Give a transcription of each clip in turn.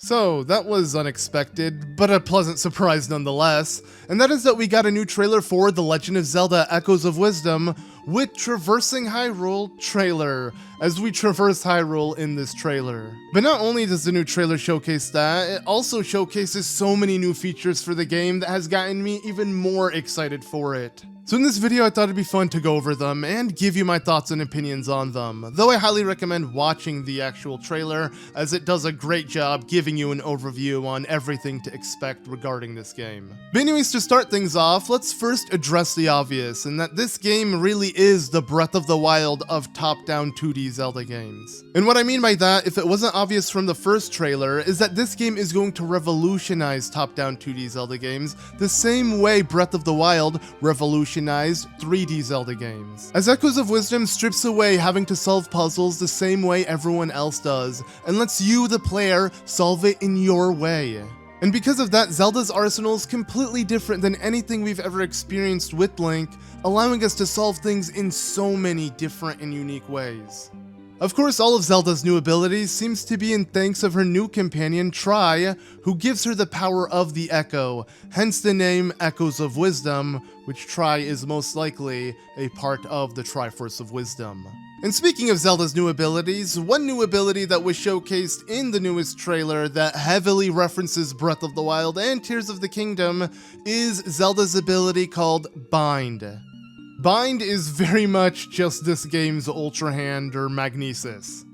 So, that was unexpected, but a pleasant surprise nonetheless, and that is that we got a new trailer for The Legend of Zelda Echoes of Wisdom with Traversing Hyrule trailer, as we traverse Hyrule in this trailer. But not only does the new trailer showcase that, it also showcases so many new features for the game that has gotten me even more excited for it. So in this video I thought it'd be fun to go over them and give you my thoughts and opinions on them, though I highly recommend watching the actual trailer as it does a great job giving you an overview on everything to expect regarding this game. But anyways, to start things off, let's first address the obvious, and that this game really is the Breath of the Wild of top-down 2D Zelda games. And what I mean by that, if it wasn't obvious from the first trailer, is that this game is going to revolutionize top-down 2D Zelda games the same way Breath of the Wild revolutionized 3D Zelda games. As Echoes of Wisdom strips away having to solve puzzles the same way everyone else does, and lets you, the player, solve it in your way. And because of that, Zelda's arsenal is completely different than anything we've ever experienced with Link, allowing us to solve things in so many different and unique ways. Of course, all of Zelda's new abilities seems to be in thanks of her new companion, Tri, who gives her the power of the Echo, hence the name Echoes of Wisdom, which Tri is most likely a part of the Triforce of Wisdom. And speaking of Zelda's new abilities, one new ability that was showcased in the newest trailer that heavily references Breath of the Wild and Tears of the Kingdom is Zelda's ability called Bind. Bind is very much just this game's Ultrahand or Magnesis.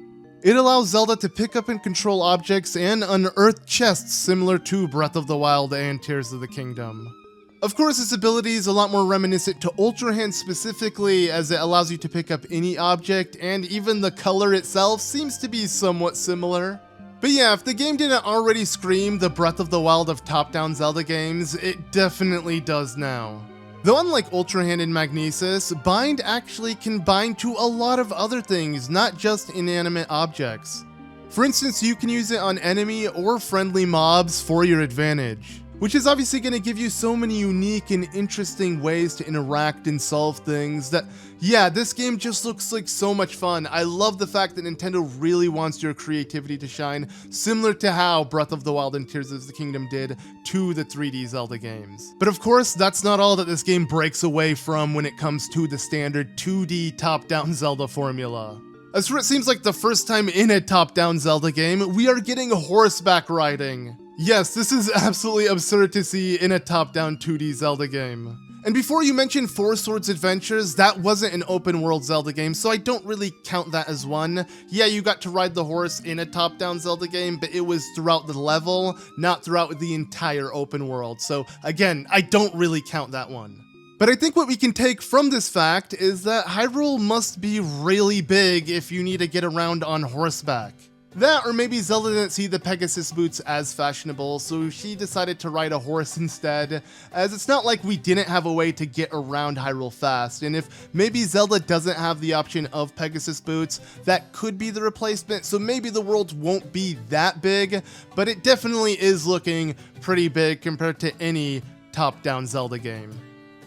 It allows Zelda to pick up and control objects and unearth chests similar to Breath of the Wild and Tears of the Kingdom. Of course, this ability is a lot more reminiscent to Ultrahand specifically, as it allows you to pick up any object, and even the color itself seems to be somewhat similar. But yeah, if the game didn't already scream the Breath of the Wild of top-down Zelda games, it definitely does now. Though unlike Ultrahand and Magnesis, Bind actually can bind to a lot of other things, not just inanimate objects. For instance, you can use it on enemy or friendly mobs for your advantage, which is obviously going to give you so many unique and interesting ways to interact and solve things that, yeah, this game just looks like so much fun. I love the fact that Nintendo really wants your creativity to shine, similar to how Breath of the Wild and Tears of the Kingdom did to the 3D Zelda games. But of course, that's not all that this game breaks away from when it comes to the standard 2D top-down Zelda formula. As for it seems like the first time in a top-down Zelda game, we are getting horseback riding. Yes, this is absolutely absurd to see in a top-down 2D Zelda game. And before you mention Four Swords Adventures, that wasn't an open-world Zelda game, so I don't really count that as one. Yeah, you got to ride the horse in a top-down Zelda game, but it was throughout the level, not throughout the entire open world. So again, I don't really count that one. But I think what we can take from this fact is that Hyrule must be really big if you need to get around on horseback. That, or maybe Zelda didn't see the Pegasus boots as fashionable, so she decided to ride a horse instead, as it's not like we didn't have a way to get around Hyrule fast, and if maybe Zelda doesn't have the option of Pegasus boots, that could be the replacement, so maybe the world won't be that big, but it definitely is looking pretty big compared to any top-down Zelda game.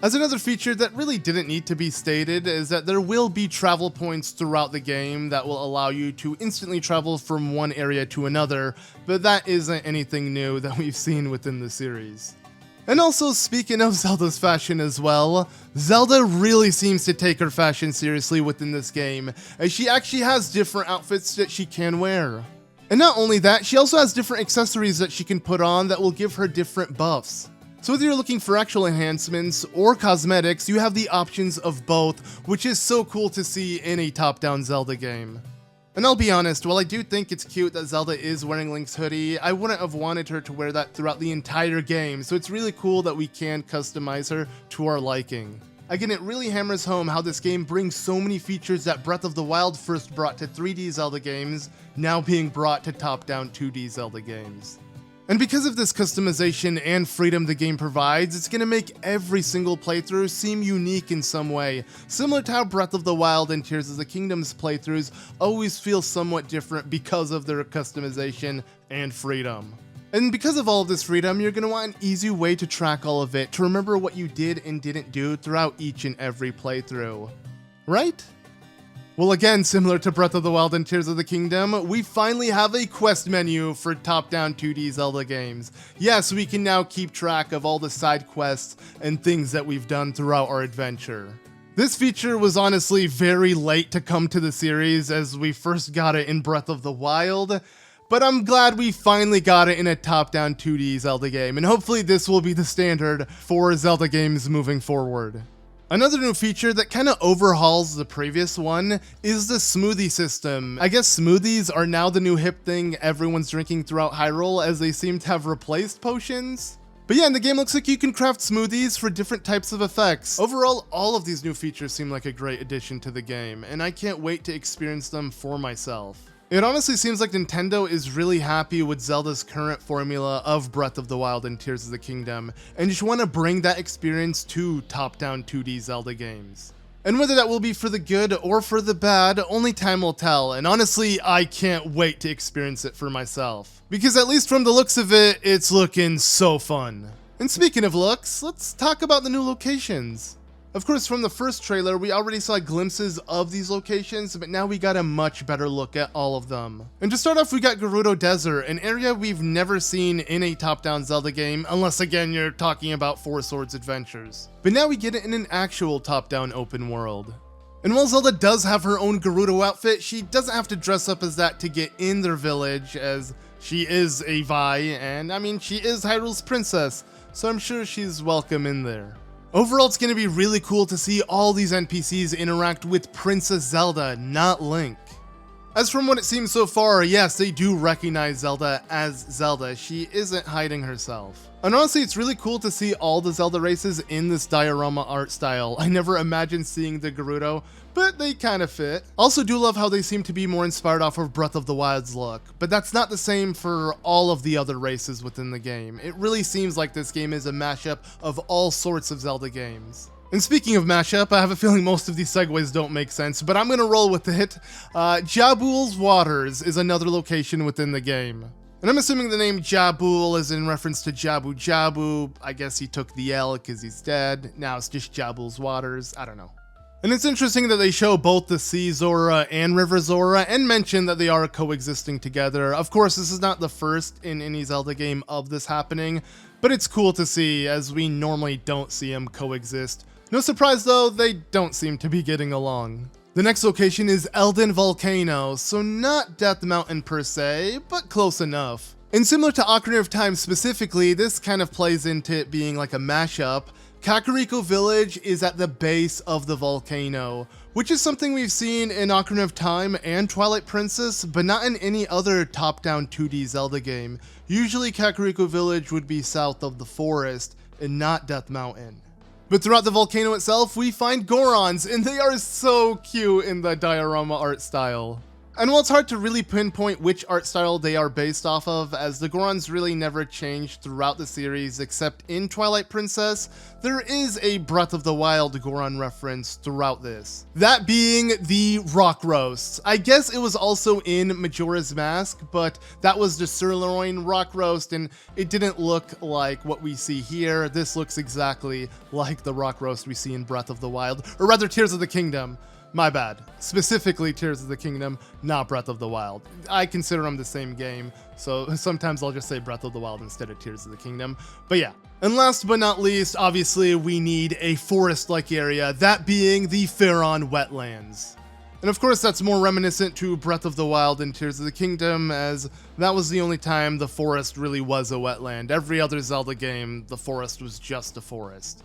As another feature that really didn't need to be stated is that there will be travel points throughout the game that will allow you to instantly travel from one area to another, but that isn't anything new that we've seen within the series. And also, speaking of Zelda's fashion as well, Zelda really seems to take her fashion seriously within this game, as she actually has different outfits that she can wear. And not only that, she also has different accessories that she can put on that will give her different buffs. So whether you're looking for actual enhancements or cosmetics, you have the options of both, which is so cool to see in a top-down Zelda game. And I'll be honest, while I do think it's cute that Zelda is wearing Link's hoodie, I wouldn't have wanted her to wear that throughout the entire game, so it's really cool that we can customize her to our liking. Again, it really hammers home how this game brings so many features that Breath of the Wild first brought to 3D Zelda games, now being brought to top-down 2D Zelda games. And because of this customization and freedom the game provides, it's going to make every single playthrough seem unique in some way, similar to how Breath of the Wild and Tears of the Kingdom's playthroughs always feel somewhat different because of their customization and freedom. And because of all of this freedom, you're going to want an easy way to track all of it, to remember what you did and didn't do throughout each and every playthrough. Right? Well, again, similar to Breath of the Wild and Tears of the Kingdom, we finally have a quest menu for top-down 2D Zelda games. Yes, we can now keep track of all the side quests and things that we've done throughout our adventure. This feature was honestly very late to come to the series, as we first got it in Breath of the Wild, but I'm glad we finally got it in a top-down 2D Zelda game, and hopefully this will be the standard for Zelda games moving forward. Another new feature that kind of overhauls the previous one is the smoothie system. I guess smoothies are now the new hip thing everyone's drinking throughout Hyrule, as they seem to have replaced potions. But yeah, in the game looks like you can craft smoothies for different types of effects. Overall, all of these new features seem like a great addition to the game, and I can't wait to experience them for myself. It honestly seems like Nintendo is really happy with Zelda's current formula of Breath of the Wild and Tears of the Kingdom, and just want to bring that experience to top-down 2D Zelda games. And whether that will be for the good or for the bad, only time will tell, and honestly, I can't wait to experience it for myself. Because at least from the looks of it, it's looking so fun. And speaking of looks, let's talk about the new locations. Of course, from the first trailer, we already saw glimpses of these locations, but now we got a much better look at all of them. And to start off, we got Gerudo Desert, an area we've never seen in a top-down Zelda game, unless again you're talking about Four Swords Adventures. But now we get it in an actual top-down open world. And while Zelda does have her own Gerudo outfit, she doesn't have to dress up as that to get in their village, as she is a Vi, and I mean, she is Hyrule's princess, so I'm sure she's welcome in there. Overall, it's going to be really cool to see all these NPCs interact with Princess Zelda, not Link. As from what it seems so far, yes, they do recognize Zelda as Zelda. She isn't hiding herself. And honestly, it's really cool to see all the Zelda races in this diorama art style. I never imagined seeing the Gerudo, but they kind of fit. Also do love how they seem to be more inspired off of Breath of the Wild's look, but that's not the same for all of the other races within the game. It really seems like this game is a mashup of all sorts of Zelda games. And speaking of mashup, I have a feeling most of these segues don't make sense, but I'm gonna roll with it. Jabus Waters is another location within the game. And I'm assuming the name Jabul is in reference to Jabu Jabu. I guess he took the L because he's dead. Now it's just Jabus Waters. I don't know. And it's interesting that they show both the Sea Zora and River Zora and mention that they are coexisting together. Of course, this is not the first in any Zelda game of this happening, but it's cool to see, as we normally don't see them coexist. No surprise though, they don't seem to be getting along. The next location is Elden Volcano, so not Death Mountain per se, but close enough. And similar to Ocarina of Time specifically, this kind of plays into it being like a mashup. Kakariko Village is at the base of the volcano, which is something we've seen in Ocarina of Time and Twilight Princess, but not in any other top-down 2D Zelda game. Usually Kakariko Village would be south of the forest and not Death Mountain. But throughout the volcano itself, we find Gorons, and they are so cute in the diorama art style. And while it's hard to really pinpoint which art style they are based off of, as the Gorons really never changed throughout the series except in Twilight Princess, there is a Breath of the Wild Goron reference throughout this. That being the rock roasts. I guess it was also in Majora's Mask, but that was the sirloin rock roast, and it didn't look like what we see here. This looks exactly like the rock roast we see in Breath of the Wild, or rather Tears of the Kingdom. My bad. Specifically Tears of the Kingdom, not Breath of the Wild. I consider them the same game, so sometimes I'll just say Breath of the Wild instead of Tears of the Kingdom. But yeah. And last but not least, obviously we need a forest-like area, that being the Faron Wetlands. And of course that's more reminiscent to Breath of the Wild and Tears of the Kingdom, as that was the only time the forest really was a wetland. Every other Zelda game, the forest was just a forest.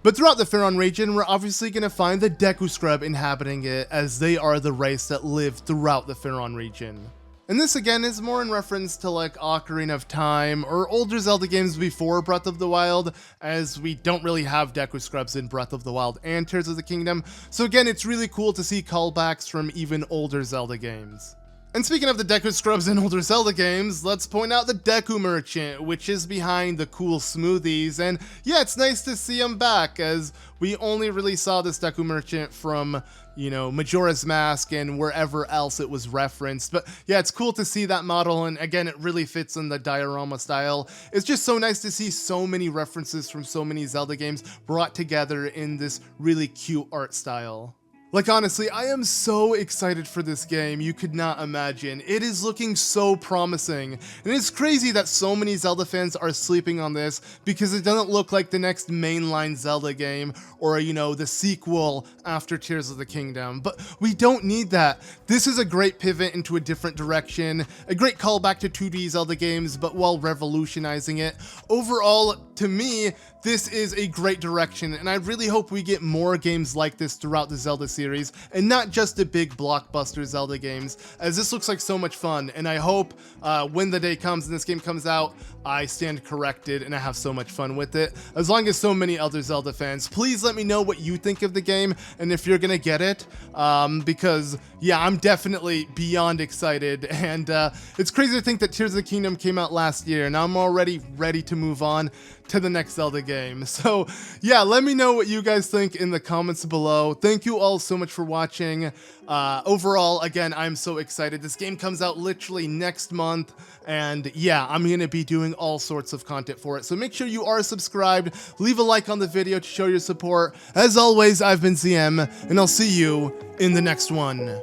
But throughout the Faron region, we're obviously going to find the Deku Scrub inhabiting it, as they are the race that live throughout the Faron region. And this again is more in reference to like Ocarina of Time or older Zelda games before Breath of the Wild, as we don't really have Deku Scrubs in Breath of the Wild and Tears of the Kingdom. So again, it's really cool to see callbacks from even older Zelda games. And speaking of the Deku Scrubs in older Zelda games, let's point out the Deku Merchant, which is behind the cool smoothies, and yeah, it's nice to see him back, as we only really saw this Deku Merchant from, you know, Majora's Mask and wherever else it was referenced. But yeah, it's cool to see that model, and again, it really fits in the diorama style. It's just so nice to see so many references from so many Zelda games brought together in this really cute art style. Like, honestly, I am so excited for this game, you could not imagine. It is looking so promising, and it's crazy that so many Zelda fans are sleeping on this because it doesn't look like the next mainline Zelda game or, you know, the sequel after Tears of the Kingdom. But we don't need that. This is a great pivot into a different direction, a great callback to 2D Zelda games, but while revolutionizing it. Overall, to me, this is a great direction, and I really hope we get more games like this throughout the Zelda series, and not just the big blockbuster Zelda games, as this looks like so much fun, and I hope when the day comes and this game comes out, I stand corrected and I have so much fun with it, as long as so many other Zelda fans. Please let me know what you think of the game, and if you're gonna get it, because, yeah, I'm definitely beyond excited, and it's crazy to think that Tears of the Kingdom came out last year, and I'm already ready to move on to the next Zelda game. So yeah, let me know what you guys think in the comments below. Thank you all so much for watching. Overall, again, I'm so excited. This game comes out literally next month, and yeah, I'm gonna be doing all sorts of content for it. So make sure you are subscribed, leave a like on the video to show your support. As always, I've been ZM, and I'll see you in the next one.